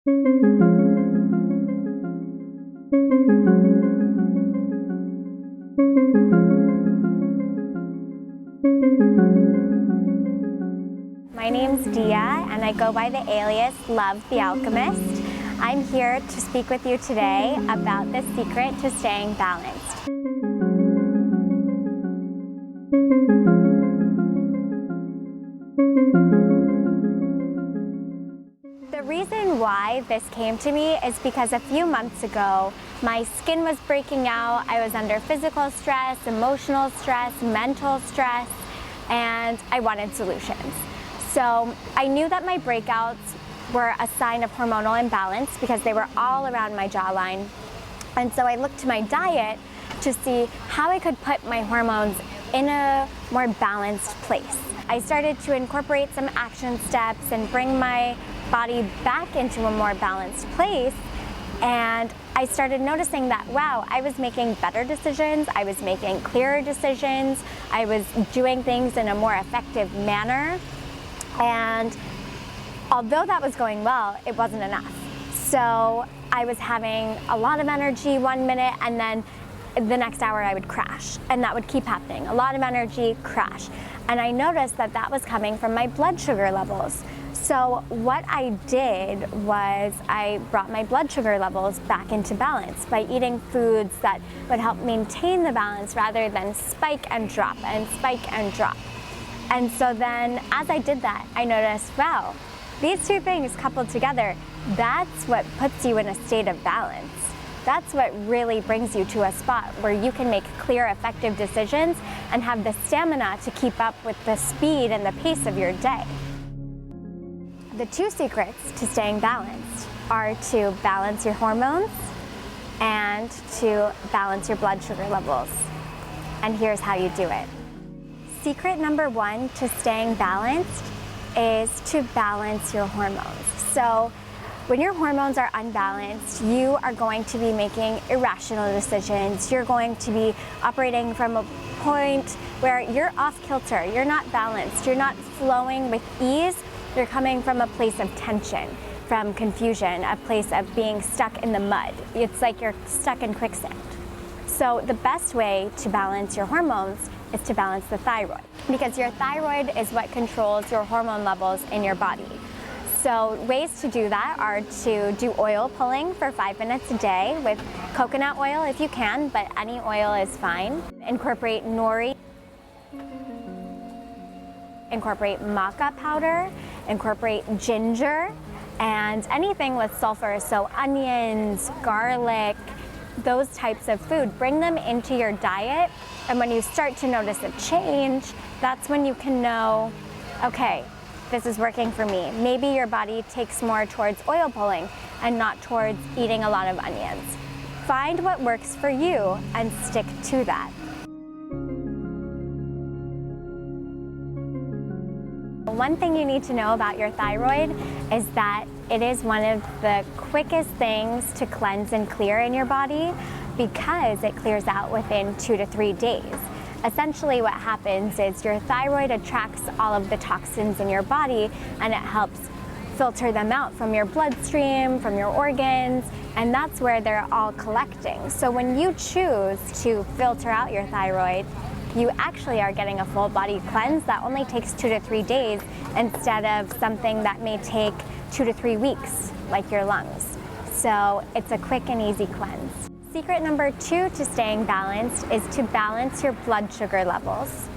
My name's Dia, and I go by the alias Love the Alchemist. I'm here to speak with you today about the secret to staying balanced. The reason why this came to me is because a few months ago, my skin was breaking out. I was under physical stress, emotional stress, mental stress, and I wanted solutions. So I knew that my breakouts were a sign of hormonal imbalance because they were all around my jawline. And so I looked to my diet to see how I could put my hormones in a more balanced place. I started to incorporate some action steps and bring my body back into a more balanced place. And I started noticing that, wow, I was making better decisions, I was making clearer decisions, I was doing things in a more effective manner. And although that was going well, it wasn't enough. So I was having a lot of energy one minute, and then the next hour I would crash. And that would keep happening. A lot of energy, crash. And I noticed that that was coming from my blood sugar levels. So what I did was I brought my blood sugar levels back into balance by eating foods that would help maintain the balance rather than spike and drop and spike and drop. And so then as I did that, I noticed, wow, these two things coupled together, that's what puts you in a state of balance. That's what really brings you to a spot where you can make clear, effective decisions and have the stamina to keep up with the speed and the pace of your day. The two secrets to staying balanced are to balance your hormones and to balance your blood sugar levels. And here's how you do it. Secret number one to staying balanced is to balance your hormones. So when your hormones are unbalanced, you are going to be making irrational decisions. You're going to be operating from a point where you're off kilter, you're not balanced, you're not flowing with ease. You're coming from a place of tension, from confusion, a place of being stuck in the mud. It's like you're stuck in quicksand. So the best way to balance your hormones is to balance the thyroid, because your thyroid is what controls your hormone levels in your body. So ways to do that are to do oil pulling for 5 minutes a day with coconut oil if you can, but any oil is fine. Incorporate nori, incorporate maca powder, incorporate ginger, and anything with sulfur, so onions, garlic, those types of food. Bring them into your diet, and when you start to notice a change, that's when you can know, okay, this is working for me. Maybe your body takes more towards oil pulling and not towards eating a lot of onions. Find what works for you and stick to that. One thing you need to know about your thyroid is that it is one of the quickest things to cleanse and clear in your body because it clears out within 2 to 3 days. Essentially what happens is your thyroid attracts all of the toxins in your body, and it helps filter them out from your bloodstream, from your organs, and that's where they're all collecting. So when you choose to filter out your thyroid, you actually are getting a full body cleanse that only takes 2 to 3 days instead of something that may take 2 to 3 weeks, like your lungs. So it's a quick and easy cleanse. Secret number 2 to staying balanced is to balance your blood sugar levels.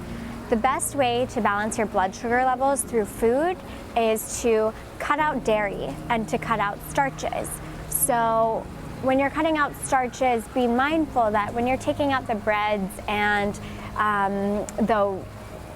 The best way to balance your blood sugar levels through food is to cut out dairy and to cut out starches. So when you're cutting out starches, be mindful that when you're taking out the breads and the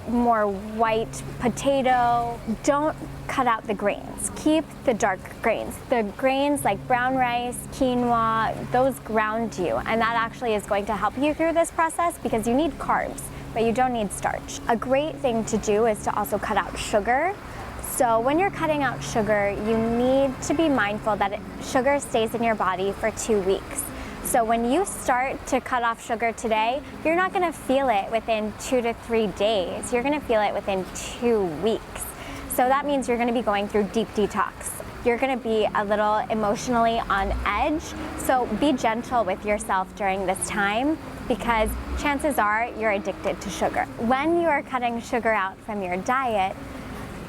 more white potato, don't cut out the grains. Keep the dark grains. The grains like brown rice, quinoa, those ground you, and that actually is going to help you through this process because you need carbs, but you don't need starch. A great thing to do is to also cut out sugar. So when you're cutting out sugar, you need to be mindful that sugar stays in your body for 2 weeks. So when you start to cut off sugar today, you're not going to feel it within 2 to 3 days. You're going to feel it within 2 weeks. So that means you're going to be going through deep detox. you're gonna be a little emotionally on edge. So be gentle with yourself during this time, because chances are you're addicted to sugar. When you are cutting sugar out from your diet,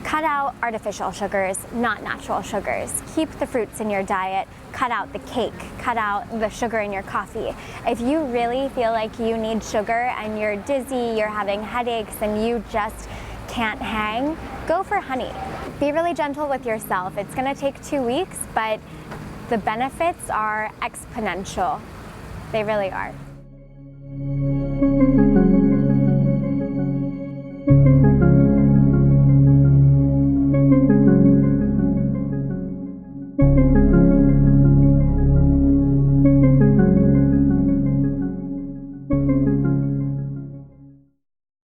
cut out artificial sugars, not natural sugars. Keep the fruits in your diet, cut out the cake, cut out the sugar in your coffee. If you really feel like you need sugar and you're dizzy, you're having headaches, and you just can't hang, go for honey. Be really gentle with yourself. It's gonna take 2 weeks, but the benefits are exponential. They really are.